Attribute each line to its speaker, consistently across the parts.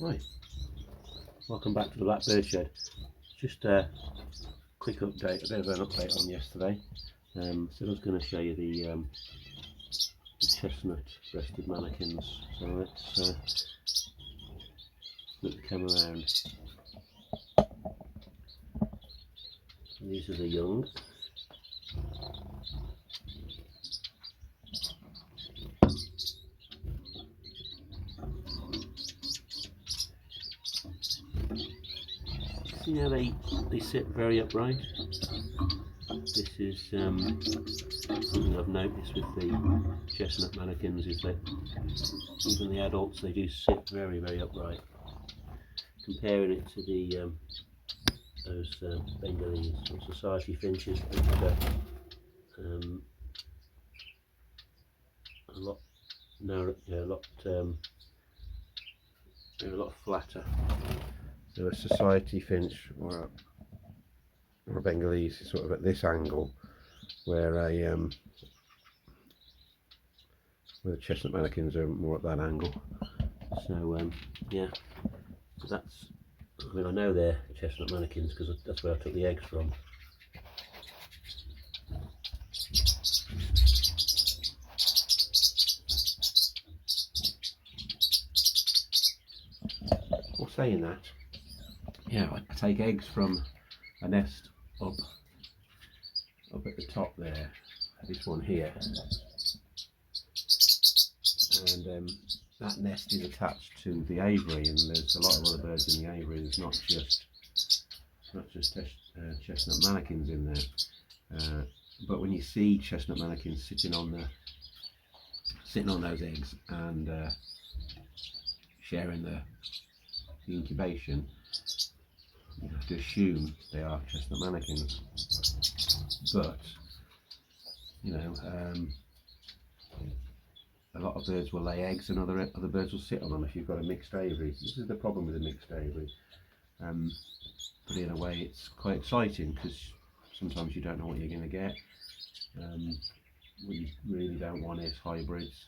Speaker 1: Right, welcome back to the Blackbird Shed. Just a quick update, a bit of an update on yesterday. So I was going to show you the chestnut breasted mannikins. So let's flip the camera around. These are the young. See how they sit very upright. This is something I've noticed with the chestnut mannikins, is that even the adults, they do sit very upright. Comparing it to the those Bengalese or society finches, which are a lot narrow, they're a lot flatter. So a society finch or a Bengalese is sort of at this angle, where where the chestnut mannikins are more at that angle. So yeah, so that's, I mean, I know they're chestnut mannikins because that's where I took the eggs from. Well, saying that, yeah, I take eggs from a nest up at the top there, this one here, and that nest is attached to the aviary, and there's a lot of other birds in the aviary. There's not just chestnut mannikins in there, but when you see chestnut mannikins sitting on those eggs and sharing the incubation, you have to assume they are chestnut mannikins. But you know, a lot of birds will lay eggs and other birds will sit on them if you've got a mixed aviary. This is the problem with a mixed aviary. But in a way it's quite exciting because sometimes you don't know what you're going to get. What you really don't want is hybrids,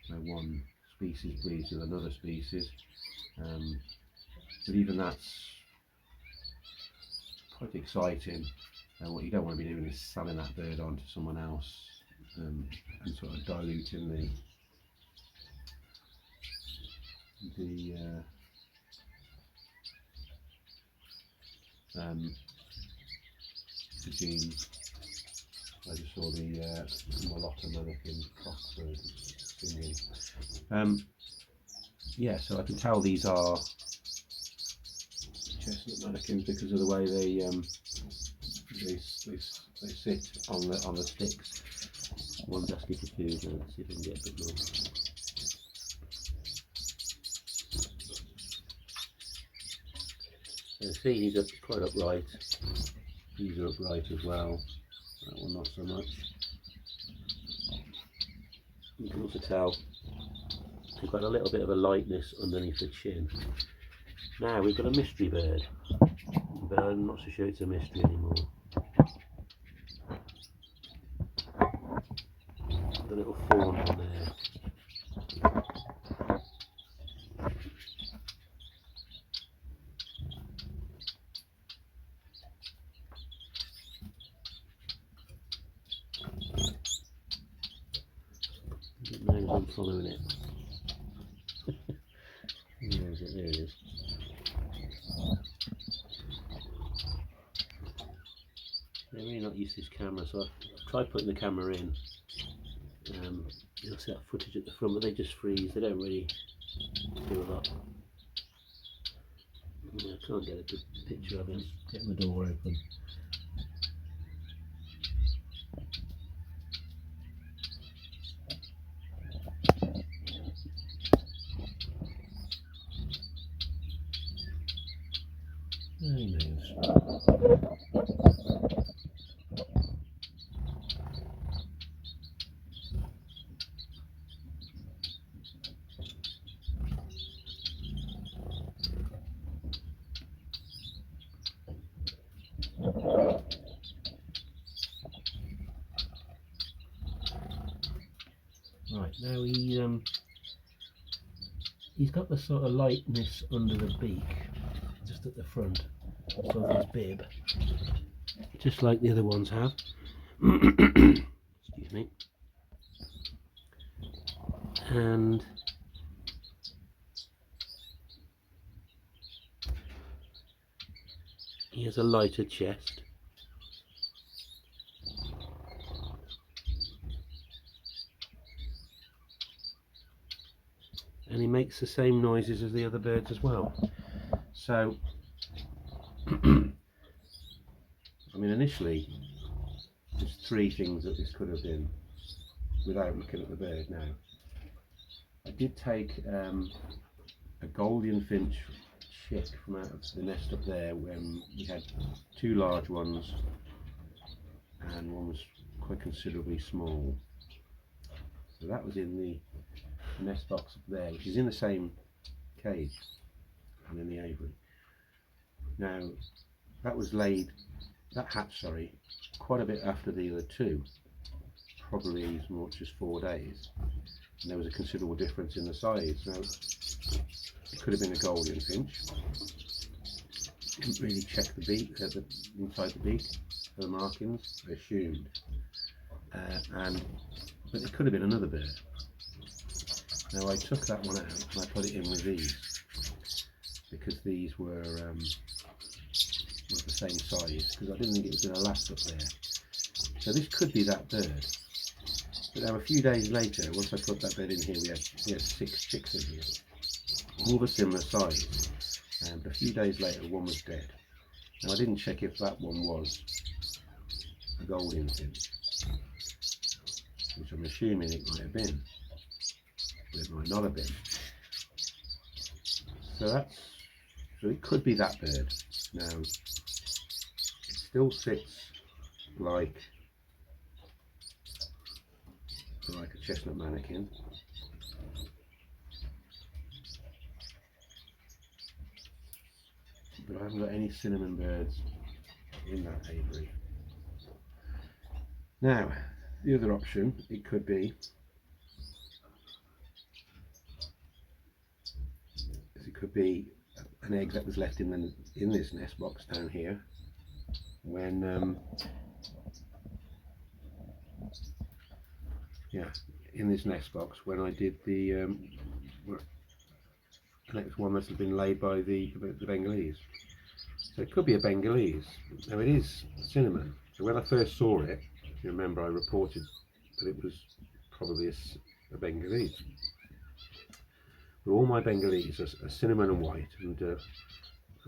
Speaker 1: where one species breeds with another species. But even that's quite exciting. What you don't want to be doing is selling that bird on to someone else and sort of diluting the gene. I just saw the Molotta Mannikin cockbird singing. Yeah, so I can tell these are chestnut mannikins because of the way they sit on the sticks. One's asking for food. Let's see if I can get a bit more. So see, these are quite upright. These are upright as well. That one not so much. You can also tell they've got a little bit of a lightness underneath the chin. Now we've got a mystery bird, but I'm not so sure it's a mystery anymore. The little fawn on there. It knows I'm following it. Where is it? There it is. They're really not used to this camera, so I've tried putting the camera in. You'll see that footage at the front, but they just freeze. They don't really do a lot. Yeah, I can't get a good picture of him. Getting the door open. There he moves. Right, now he's got the sort of lightness under the beak, just at the front of his bib, just like the other ones have. Excuse me. And he has a lighter chest. And he makes the same noises as the other birds as well. So, I mean, initially, there's three things that this could have been without looking at the bird now. I did take a golden finch chick from out of the nest up there when we had two large ones and one was quite considerably small. So that was in the nest box up there, which is in the same cage and in the aviary. Now that was laid, that hatch, sorry, quite a bit after the other two, probably as much as 4 days, and there was a considerable difference in the size. Now it could have been a golden finch. Didn't really check the beak, inside the beak for the markings, I assumed, but it could have been another bird. Now I took that one out and I put it in with these, because these were the same size, because I didn't think it was going to last up there. So this could be that bird. But now a few days later, once I put that bird in here, we had 6 chicks in here, all the similar size. But a few days later, one was dead. Now I didn't check if that one was a golden finch, which I'm assuming it might have been, but it might not have been. So it could be that bird. Now it still sits like a chestnut mannikin. But I haven't got any cinnamon birds in that aviary. Now, the other option, it could be, an egg that was left in this nest box down here when in this nest box when I did the next one must have been laid by the Bengalese. So it could be a Bengalese. Now it is cinnamon. So when I first saw it, if you remember, I reported that it was probably a Bengalese. But all my Bengalese are cinnamon and white, and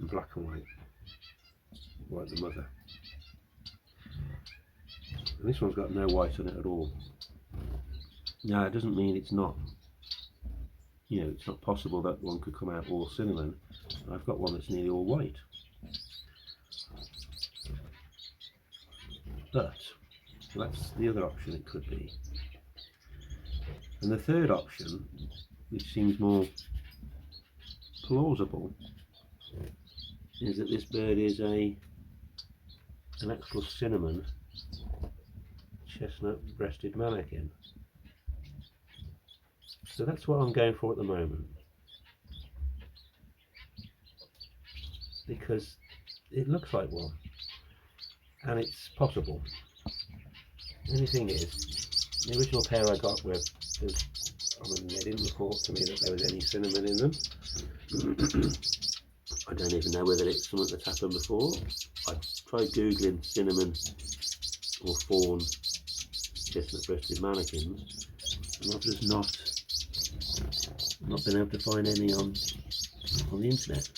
Speaker 1: black and white, like the mother. And this one's got no white on it at all. Now it doesn't mean it's not, it's not possible that one could come out all cinnamon. I've got one that's nearly all white. But that's the other option it could be. And the third option, which seems more plausible, is that this bird is an actual cinnamon chestnut breasted mannikin. So that's what I'm going for at the moment, because it looks like one and it's possible. The only thing is, the original pair I got they didn't report to me that there was any cinnamon in them. I don't even know whether it's something that's happened before. I tried googling cinnamon or fawn chestnut breasted mannikins, and I've just not been able to find any on the internet.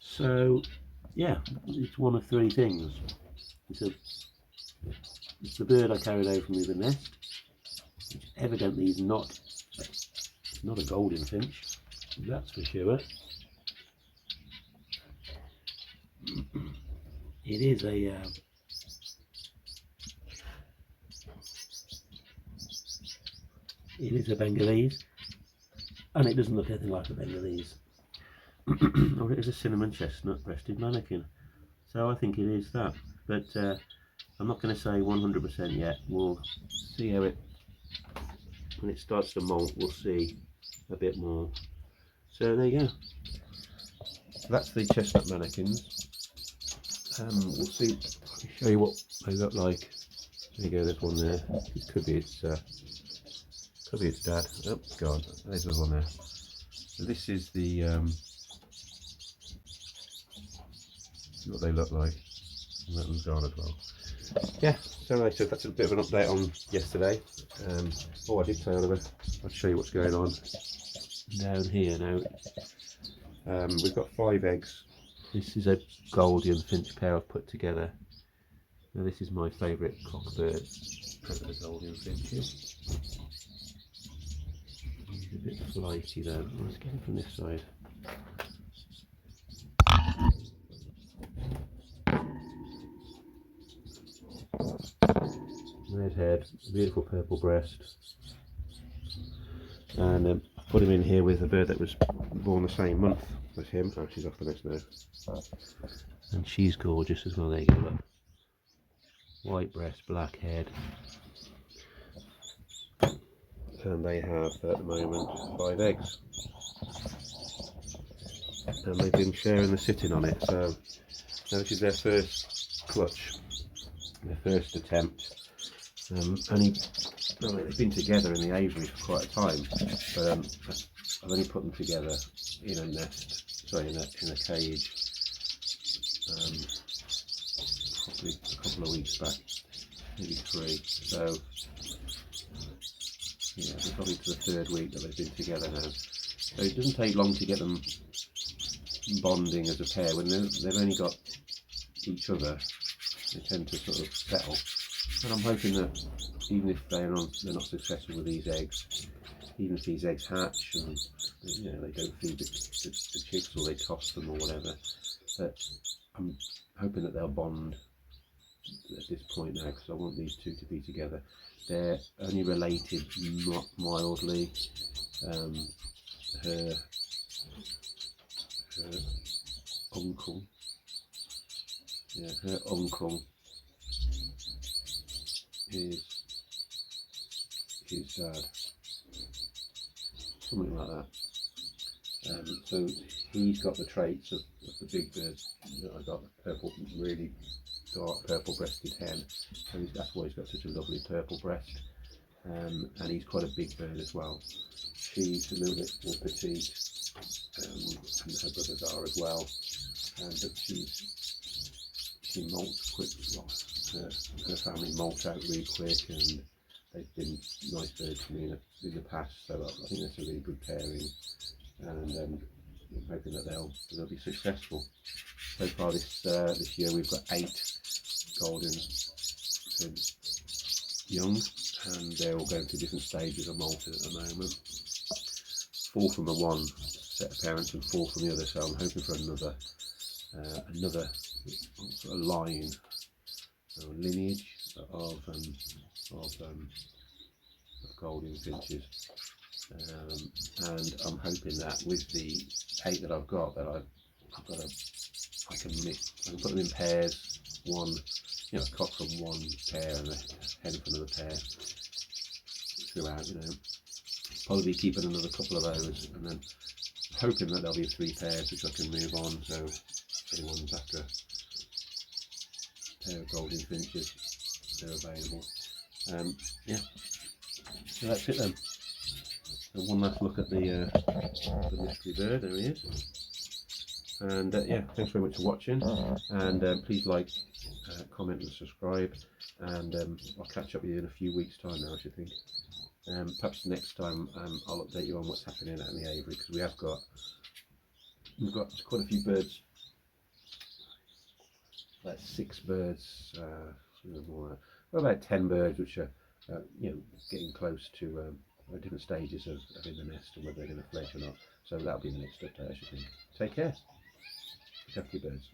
Speaker 1: So yeah, it's one of three things. It's the bird I carried over from the other nest, which evidently is not a golden finch, that's for sure. It is a Bengalese, and it doesn't look anything like a Bengalese. Or it is a cinnamon chestnut breasted mannikin. So I think it is that, but I'm not going to say 100% yet. We'll see how it when it starts to molt, we'll see a bit more. So there you go. That's the chestnut mannikins. We'll see. I'll show you what they look like. There you go. There's one there. It could be its dad. Oh God, there's one there. So this is the what they look like. And that one's gone as well. Yeah, so that's a bit of an update on yesterday. Oh, I did say I'll show you what's going on down here now. We've got 5 eggs. This is a golden finch pair I've put together. Now this is my favourite cockbird over the golden finches. He's a bit flighty though. Let's get him from this side. Red head, beautiful purple breast, and I put him in here with a bird that was born the same month as him. Oh, she's off the nest now, and she's gorgeous as well. There you go, look. White breast, black head, and they have at the moment 5 eggs, and they've been sharing the sitting on it. So now this is their first clutch, their first attempt. They've been together in the aviary for quite a time, but I've only put them together in a nest, sorry, in a cage, probably a couple of weeks back, maybe 3. So yeah, they're probably to the 3rd week that they've been together now. So it doesn't take long to get them bonding as a pair. When they've only got each other, they tend to sort of settle. And I'm hoping that even if they're not successful with these eggs, even if these eggs hatch and they don't feed the chicks or they toss them or whatever, that I'm hoping that they'll bond at this point now, because I want these two to be together. They're only related mildly. Her uncle, her uncle is his dad, something like that. So he's got the traits of the big bird that I got, the purple, really dark purple breasted hen. So that's why he's got such a lovely purple breast. And he's quite a big bird as well. She's a little bit more petite, and her brothers are as well. But she molts quick. Her family molt out really quick, and they've been nice birds for me in the past. So I think that's a really good pairing, and I'm hoping that they'll be successful. So far this year we've got 8 golden young, and they're all going through different stages of molting at the moment. 4 from the one set of parents and 4 from the other, so I'm hoping for another sort of line or lineage of golden finches, and I'm hoping that with the 8 that I've got, that I can put them in pairs, one, a cock from one pair and a hen from another pair throughout, probably be keeping another couple of those, and then hoping that there'll be 3 pairs which I can move on. So if anyone's after a pair of golden finches, they're available. Yeah, so that's it then. So one last look at the mystery bird. There he is. And yeah, thanks very much for watching, and please like, comment and subscribe, and I'll catch up with you in a few weeks time now, I should think. Perhaps next time I'll update you on what's happening out in the aviary, because we've got quite a few birds, about 6 birds, about 10 birds which are getting close to different stages of in the nest, and whether they're going to fledge or not. So that'll be the next update, I should think. Take care. Look after your birds.